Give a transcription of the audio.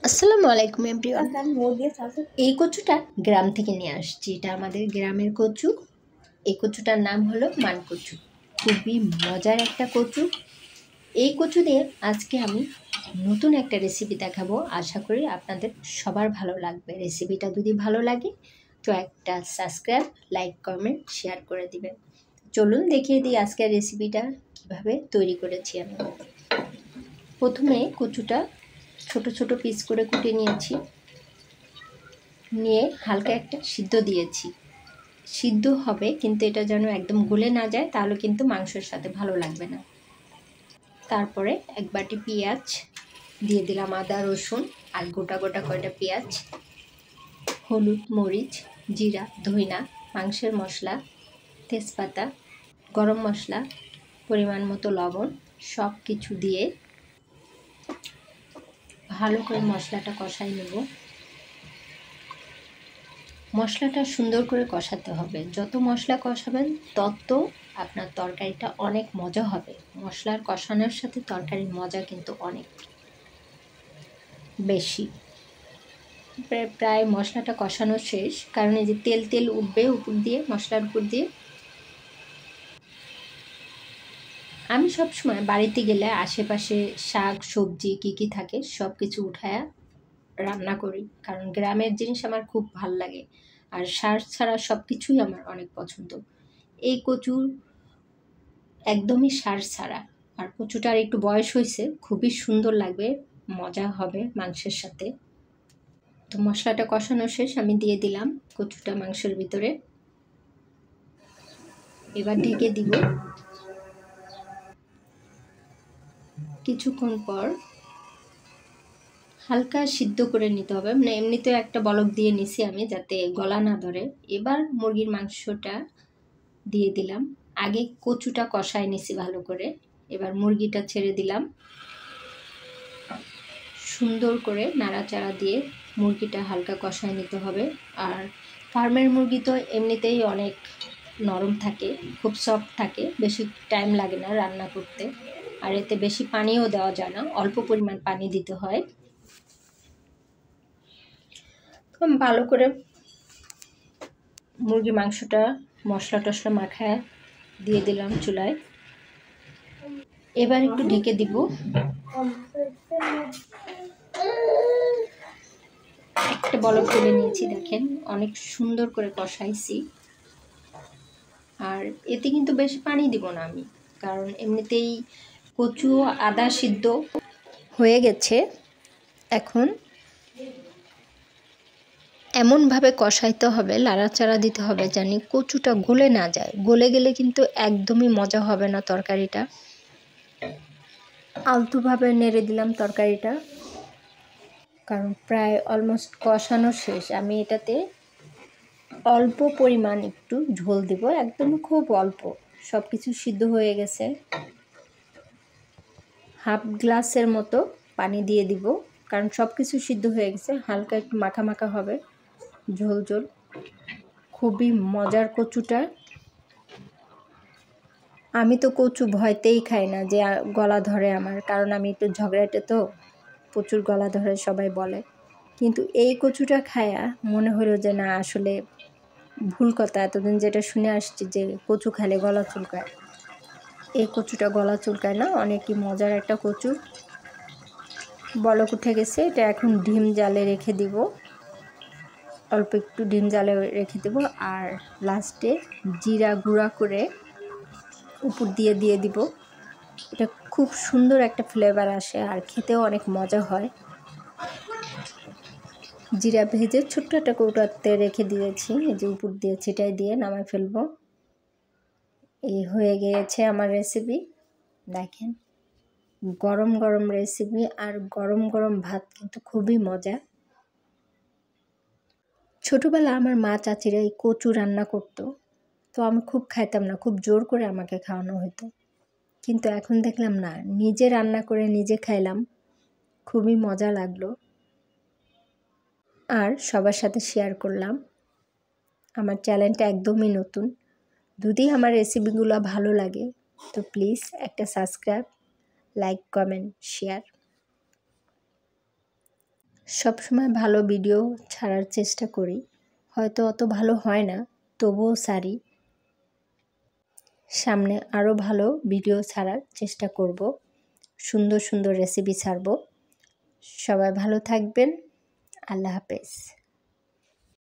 আসসালামু আলাইকুম এভরিওয়ান। এই কচুটা গ্রাম থেকে নিয়ে আসছি। এটা আমাদের গ্রামের কচু। এই কচুটার নাম হলো মানকচু। খুবই মজার একটা কচু। এই কচু দিয়ে আজকে আমি নতুন একটা রেসিপি দেখাবো। আশা করি আপনাদের সবার ভালো লাগবে। রেসিপিটা যদি ভালো লাগে তো একটা সাবস্ক্রাইব, লাইক, কমেন্ট, শেয়ার করে দিবেন। চলুন দেখিয়ে দিই আজকের রেসিপিটা কিভাবে তৈরি করেছি আমি। প্রথমে কচুটা ছোট ছোট পিস করে কুটে নিয়েছি, নিয়ে হালকা একটা সিদ্ধ দিয়েছি। সিদ্ধ হবে কিন্তু এটা যেন একদম গলে না যায়, তাহলে কিন্তু মাংসের সাথে ভালো লাগবে না। তারপরে এক বাটি পেঁয়াজ দিয়ে দিলাম, আদা রসুন আর গোটা গোটা কয়টা পেঁয়াজ, হলুদ, মরিচ, জিরা, ধইনা, মাংসের মশলা, তেজপাতা, গরম মশলা, পরিমাণ মতো লবণ, সব কিছু দিয়ে ভালো করে মশলাটা কষাই নেব। মশলাটা সুন্দর করে কষাতে হবে। যত মশলা কষাবেন তত আপনার তরকারিটা অনেক মজা হবে। মশলার কষানোর সাথে তরকারির মজা কিন্তু অনেক বেশি। প্রায় মশলাটা কষানো শেষ, কারণ এই যে তেল তেল উঠবে উপর দিয়ে, মশলার উপর দিয়ে। আমি সবসময় বাড়িতে গেলে আশেপাশে শাক সবজি কী থাকে সব কিছু উঠায়া রান্না করি, কারণ গ্রামের জিনিস আমার খুব ভাল লাগে। আর সার ছাড়া সব কিছুই আমার অনেক পছন্দ। এই কচু একদমই সার ছাড়া, আর কচুটার একটু বয়স হয়েছে, খুবই সুন্দর লাগবে, মজা হবে মাংসের সাথে। তো মশলাটা কষানো শেষ, আমি দিয়ে দিলাম কচুটা মাংসের ভিতরে। এবার ঢেকে দিব। কিছুক্ষণ পর হালকা সিদ্ধ করে নিতে হবে, মানে এমনিতে একটা বলক দিয়ে নিছি আমি, যাতে গলা না ধরে। এবার মুরগির মাংসটা দিয়ে দিলাম। আগে কচুটা কষায় নিছি ভালো করে, এবার মুরগিটা ছেড়ে দিলাম। সুন্দর করে নাড়াচাড়া দিয়ে মুরগিটা হালকা কষায় নিতে হবে। আর ফার্মের মুরগি তো এমনিতেই অনেক নরম থাকে, খুব সফট থাকে, বেশি টাইম লাগে না রান্না করতে। আর এতে বেশি পানিও দেওয়া যায় না, অল্প পরিমাণ পানি দিতে হয়। ভালো করে মুরগি মাংসটা মশলা টশলা মাখায় দিয়ে দিলাম চুলায়। এবার একটু ঢেকে দিব। একটা বলক তুলে নিয়েছি, দেখেন অনেক সুন্দর করে কষাইছি। আর এতে কিন্তু বেশি পানি দিব না আমি, কারণ এমনিতেই কচু আদা সিদ্ধ হয়ে গেছে। এখন এমনভাবে কষাইতে হবে, লাড়াচাড়া দিতে হবে জানি কচুটা গলে না যায়। গলে গেলে কিন্তু একদমই মজা হবে না তরকারিটা। আলতোভাবে নেড়ে দিলাম তরকারিটা, কারণ প্রায় অলমোস্ট কষানো শেষ। আমি এটাতে অল্প পরিমাণ একটু ঝোল দিব, একদমই খুব অল্প। সব কিছু সিদ্ধ হয়ে গেছে, হাফ গ্লাসের মতো পানি দিয়ে দিব, কারণ সব কিছু সিদ্ধ হয়ে গেছে। হালকা একটু মাখা মাখা হবে, ঝোল ঝোল। খুবই মজার কচুটা। আমি তো কচু ভয়তেই খাই না যে গলা ধরে আমার, কারণ আমি একটু ঝগড়াটে, তো প্রচুর গলা ধরে সবাই বলে। কিন্তু এই কচুটা খায়া মনে হলো যে না, আসলে ভুল কথা। এতদিন যেটা শুনে আসছি যে কচু খেলে গলা চুলকায়, এই কচুটা গলা চুলকায় না, অনেকই মজার একটা কচু। বলক উঠে গেছে, এটা এখন ডিম জালে রেখে দিব, অল্প একটু ডিম জালে রেখে দেব। আর লাস্টে জিরা গুঁড়া করে উপর দিয়ে দিব। এটা খুব সুন্দর একটা ফ্লেভার আসে, আর খেতেও অনেক মজা হয়। জিরা ভেজে ছোট্ট একটা কৌটাতে রেখে দিয়েছি, এই যে উপর দিয়ে ছিটাই দিয়ে নামাই ফেলবো। এই হয়ে গিয়েছে আমার রেসিপি। দেখেন গরম গরম রেসিপি, আর গরম গরম ভাত কিন্তু খুবই মজা। ছোটোবেলা আমার মা চাচিরা এই কচু রান্না করতো, তো আমি খুব খাইতাম না, খুব জোর করে আমাকে খাওয়ানো হতো। কিন্তু এখন দেখলাম না, নিজে রান্না করে নিজে খাইলাম, খুবই মজা লাগলো। আর সবার সাথে শেয়ার করলাম। আমার চ্যানেলটা একদমই নতুন, যদি আমার রেসিপিগুলো ভালো লাগে তো প্লিজ একটা সাবস্ক্রাইব, লাইক, কমেন্ট, শেয়ার। সবসময় ভালো ভিডিও ছাড়ার চেষ্টা করি, হয়তো অত ভালো হয় না, তবুও ছাড়ি। সামনে আরও ভালো ভিডিও ছাড়ার চেষ্টা করব, সুন্দর সুন্দর রেসিপি ছাড়ব। সবাই ভালো থাকবেন। আল্লাহ হাফেজ।